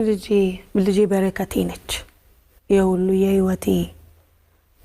ልጄ በረከቴ ነች። የሁሉ የህይወቴ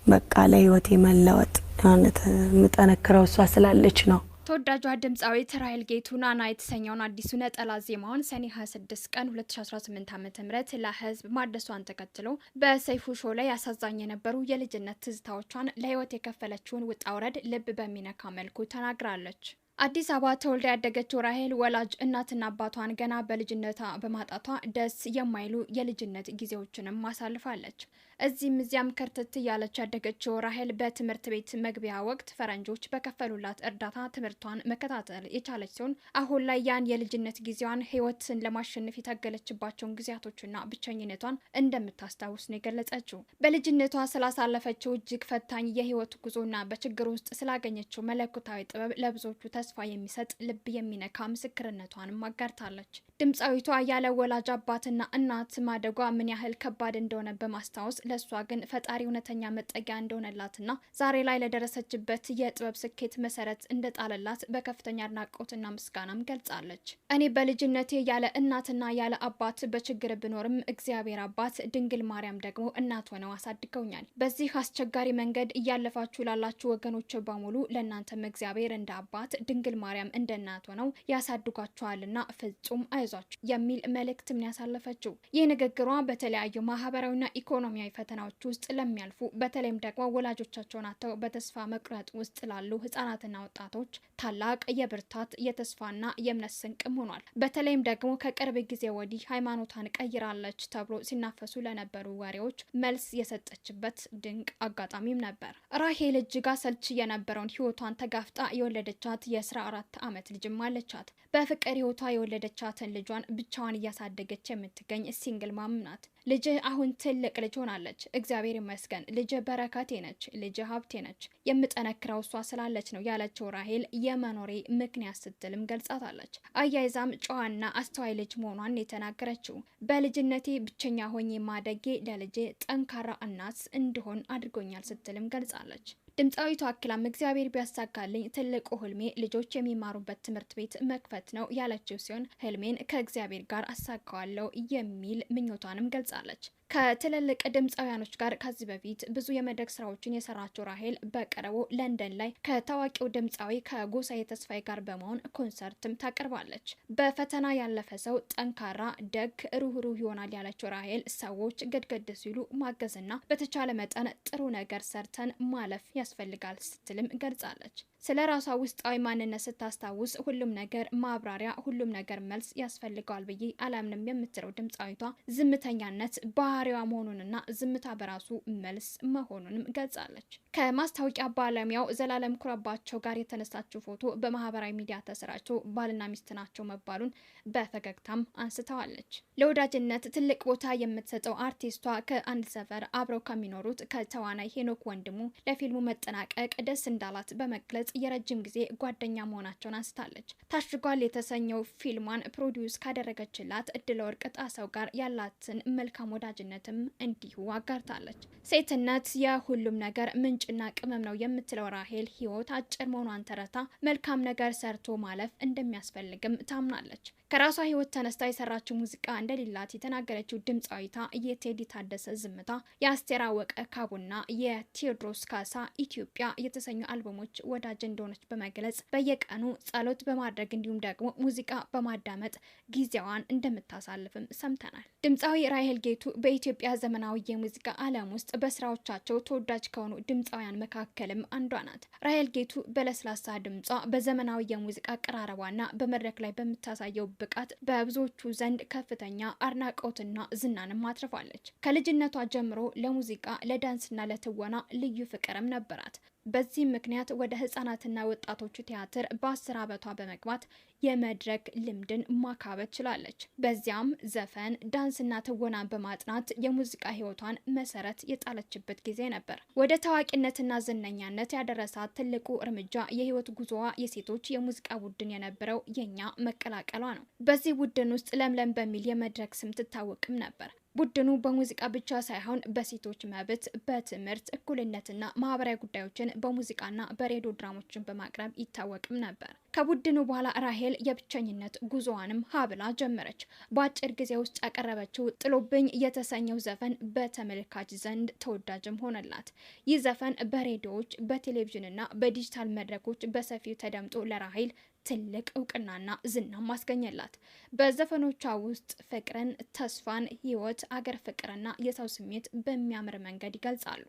በቃ ለህይወቴ መለወጥ ማለት ምጠነክረው እሷ ስላለች ነው። ተወዳጇ ድምጻዊት ራሄል ጌቱ ናና የተሰኘውን አዲሱ ነጠላ ዜማውን ሰኔ 26 ቀን 2018 ዓ.ም ለህዝብ ማድረሷን ተከትሎ በሰይፉ ሾው ላይ አሳዛኝ የነበሩ የልጅነት ትዝታዎቿን ለህይወት የከፈለችውን ውጣ ውረድ ልብ በሚነካ መልኩ ተናግራለች። አዲስ አበባ ተወልዳ ያደገችው ራሄል ወላጅ እናትና አባቷን ገና በልጅነቷ በማጣቷ ደስ የማይሉ የልጅነት ጊዜዎችንም ማሳልፋለች። እዚህም እዚያም ከርተት ያለች ያደገችው ራሄል በትምህርት ቤት መግቢያ ወቅት ፈረንጆች በከፈሉላት እርዳታ ትምህርቷን መከታተል የቻለች ሲሆን አሁን ላይ ያን የልጅነት ጊዜዋን ህይወትን ለማሸነፍ የታገለችባቸውን ጊዜያቶችና ብቸኝነቷን እንደምታስታውስ ነው የገለጸችው። በልጅነቷ ስላሳለፈችው እጅግ ፈታኝ የህይወት ጉዞና በችግር ውስጥ ስላገኘችው መለኮታዊ ጥበብ ለብዙዎቹ ተስፋ የሚሰጥ ልብ የሚነካ ምስክርነቷንም አጋርታለች። ድምጻዊቷ ያለ ወላጅ አባትና እናት ማደጓ ምን ያህል ከባድ እንደሆነ በማስታወስ ለሷ ግን ፈጣሪ እውነተኛ መጠጊያ እንደሆነላትና ዛሬ ላይ ለደረሰችበት የጥበብ ስኬት መሰረት እንደጣለላት በከፍተኛ አድናቆትና ምስጋናም ገልጻለች። እኔ በልጅነቴ ያለ እናትና ያለ አባት በችግር ብኖርም እግዚአብሔር አባት ድንግል ማርያም ደግሞ እናት ሆነው አሳድገውኛል። በዚህ አስቸጋሪ መንገድ እያለፋችሁ ላላችሁ ወገኖች በሙሉ ለእናንተም እግዚአብሔር እንደ አባት ድንግል ማርያም እንደ እናት ሆነው ያሳድጓችኋልና ፍጹም አይዟችሁ የሚል መልእክትም ያሳለፈችው። ይህ ንግግሯ በተለያዩ ማህበራዊና ኢኮኖሚያዊ ፈተናዎች ውስጥ ለሚያልፉ በተለይም ደግሞ ወላጆቻቸውን አጥተው በተስፋ መቁረጥ ውስጥ ላሉ ህጻናትና ወጣቶች ታላቅ የብርታት የተስፋና የእምነት ስንቅም ሆኗል። በተለይም ደግሞ ከቅርብ ጊዜ ወዲህ ሃይማኖቷን ቀይራለች ተብሎ ሲናፈሱ ለነበሩ ወሬዎች መልስ የሰጠችበት ድንቅ አጋጣሚም ነበር። ራሄል እጅግ አሰልቺ የነበረውን ህይወቷን ተጋፍጣ የወለደቻት የ14 ዓመት ልጅም አለቻት። በፍቅር ህይወቷ የወለደቻትን ልጇን ብቻዋን እያሳደገች የምትገኝ ሲንግል ማም ናት። ልጅ አሁን ትልቅ ልጅ ሆናለች። እግዚአብሔር ይመስገን። ልጅ በረከቴ ነች፣ ልጅ ሀብቴ ነች። የምጠነክረው እሷ ስላለች ነው ያለችው ራሄል የመኖሬ ምክንያት ስትልም ገልጻታለች። አያይዛም ጨዋና አስተዋይ ልጅ መሆኗን የተናገረችው በልጅነቴ ብቸኛ ሆኜ ማደጌ ለልጄ ጠንካራ እናት እንድሆን አድርጎኛል ስትልም ገልጻለች። ድምጻዊቷ አክላም እግዚአብሔር ቢያሳካልኝ ትልቁ ህልሜ ልጆች የሚማሩበት ትምህርት ቤት መክፈት ነው ያለችው ሲሆን ህልሜን ከእግዚአብሔር ጋር አሳካዋለሁ የሚል ምኞቷንም ገልጻለች። ከትልልቅ ድምጻውያኖች ጋር ከዚህ በፊት ብዙ የመድረክ ስራዎችን የሰራችው ራሄል በቅርቡ ለንደን ላይ ከታዋቂው ድምጻዊ ከጎሳዬ ተስፋዬ ጋር በመሆን ኮንሰርትም ታቀርባለች። በፈተና ያለፈ ሰው ጠንካራ፣ ደግ፣ ሩህሩህ ይሆናል ያለችው ራሄል ሰዎች ገድገድ ሲሉ ማገዝና በተቻለ መጠን ጥሩ ነገር ሰርተን ማለፍ ያስፈልጋል ስትልም ገልጻለች። ስለ ራሷ ውስጣዊ ማንነት ስታስታውስ ሁሉም ነገር ማብራሪያ፣ ሁሉም ነገር መልስ ያስፈልገዋል ብዬ አላምንም የምትለው ድምጻዊቷ ዝምተኛነት ባህሪዋ መሆኑንና ዝምታ በራሱ መልስ መሆኑንም ገልጻለች። ከማስታወቂያ ባለሙያው ዘላለም ኩረባቸው ጋር የተነሳችው ፎቶ በማህበራዊ ሚዲያ ተሰራጭቶ ባልና ሚስት ናቸው መባሉን በፈገግታም አንስተዋለች። ለወዳጅነት ትልቅ ቦታ የምትሰጠው አርቲስቷ ከአንድ ሰፈር አብረው ከሚኖሩት ከተዋናይ ሄኖክ ወንድሙ ለፊልሙ መጠናቀቅ ደስ እንዳላት በመግለጽ የረጅም ጊዜ ጓደኛ መሆናቸውን አንስታለች። ታሽጓል የተሰኘው ፊልሟን ፕሮዲውስ ካደረገችላት እድለ ወርቅ ጣሰው ጋር ያላትን መልካም ወዳጅነትም እንዲሁ አጋርታለች። ሴትነት የሁሉም ነገር ምንጭና ቅመም ነው የምትለው ራሄል ህይወት አጭር መሆኗን ተረታ መልካም ነገር ሰርቶ ማለፍ እንደሚያስፈልግም ታምናለች። ከራሷ ህይወት ተነስታ የሰራችው ሙዚቃ እንደሌላት የተናገረችው ድምጻዊቷ የቴዲ ታደሰ ዝምታ፣ የአስቴር አወቀ ካቡና የቴዎድሮስ ካሳ ኢትዮጵያ የተሰኙ አልበሞች ወዳጅ እንደሆነች በመግለጽ በየቀኑ ጸሎት በማድረግ እንዲሁም ደግሞ ሙዚቃ በማዳመጥ ጊዜዋን እንደምታሳልፍም ሰምተናል። ድምጻዊ ራሄል ጌቱ በኢትዮጵያ ዘመናዊ የሙዚቃ ዓለም ውስጥ በስራዎቻቸው ተወዳጅ ከሆኑ ድምጻውያን መካከልም አንዷ ናት። ራሄል ጌቱ በለስላሳ ድምጿ በዘመናዊ የሙዚቃ አቀራረቧና በመድረክ ላይ በምታሳየው ብቃት በብዙዎቹ ዘንድ ከፍተኛ አድናቆትና ዝናንም አትርፋለች። ከልጅነቷ ጀምሮ ለሙዚቃ ለዳንስና ለትወና ልዩ ፍቅርም ነበራት። በዚህ ምክንያት ወደ ህጻናትና ወጣቶቹ ቲያትር በ10 ዓመቷ በመግባት የመድረክ ልምድን ማካበት ችላለች። በዚያም ዘፈን፣ ዳንስና ትወናን በማጥናት የሙዚቃ ህይወቷን መሰረት የጣለችበት ጊዜ ነበር። ወደ ታዋቂነትና ዝነኛነት ያደረሳት ትልቁ እርምጃ የህይወት ጉዞዋ የሴቶች የሙዚቃ ቡድን የነበረው የኛ መቀላቀሏ ነው። በዚህ ቡድን ውስጥ ለምለም በሚል የመድረክ ስም ትታወቅም ነበር። ቡድኑ በሙዚቃ ብቻ ሳይሆን በሴቶች መብት፣ በትምህርት እኩልነትና ማህበራዊ ጉዳዮችን በሙዚቃና በሬዲዮ ድራሞችን በማቅረብ ይታወቅም ነበር። ከቡድኑ በኋላ ራሄል የብቸኝነት ጉዞዋንም ሀብላ ጀመረች። በአጭር ጊዜ ውስጥ ያቀረበችው ጥሎብኝ የተሰኘው ዘፈን በተመልካች ዘንድ ተወዳጅም ሆነላት። ይህ ዘፈን በሬዲዮዎች፣ በቴሌቪዥንና በዲጂታል መድረኮች በሰፊው ተደምጦ ለራሄል ትልቅ እውቅናና ዝናም ማስገኘላት። በዘፈኖቿ ውስጥ ፍቅርን፣ ተስፋን፣ ህይወት፣ አገር ፍቅርና የሰው ስሜት በሚያምር መንገድ ይገልጻሉ።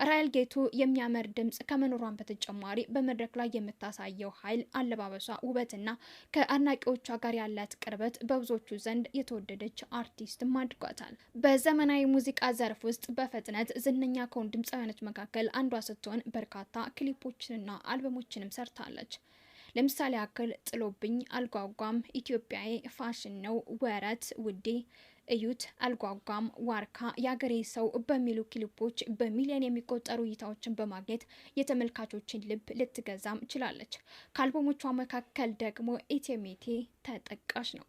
ራሄል ጌቱ የሚያምር ድምጽ ከመኖሯን በተጨማሪ በመድረክ ላይ የምታሳየው ኃይል፣ አለባበሷ፣ ውበትና ከአድናቂዎቿ ጋር ያላት ቅርበት በብዙዎቹ ዘንድ የተወደደች አርቲስትም አድርጓታል። በዘመናዊ ሙዚቃ ዘርፍ ውስጥ በፍጥነት ዝነኛ ከሆኑ ድምፃውያኖች መካከል አንዷ ስትሆን በርካታ ክሊፖችንና አልበሞችንም ሰርታለች። ለምሳሌ ያክል ጥሎብኝ፣ አልጓጓም፣ ኢትዮጵያዊ፣ ፋሽን ነው፣ ወረት፣ ውዴ፣ እዩት፣ አልጓጓም፣ ዋርካ፣ የአገሬ ሰው በሚሉ ክሊፖች በሚሊዮን የሚቆጠሩ እይታዎችን በማግኘት የተመልካቾችን ልብ ልትገዛም ችላለች። ከአልበሞቿ መካከል ደግሞ ኢቴሜቴ ተጠቃሽ ነው።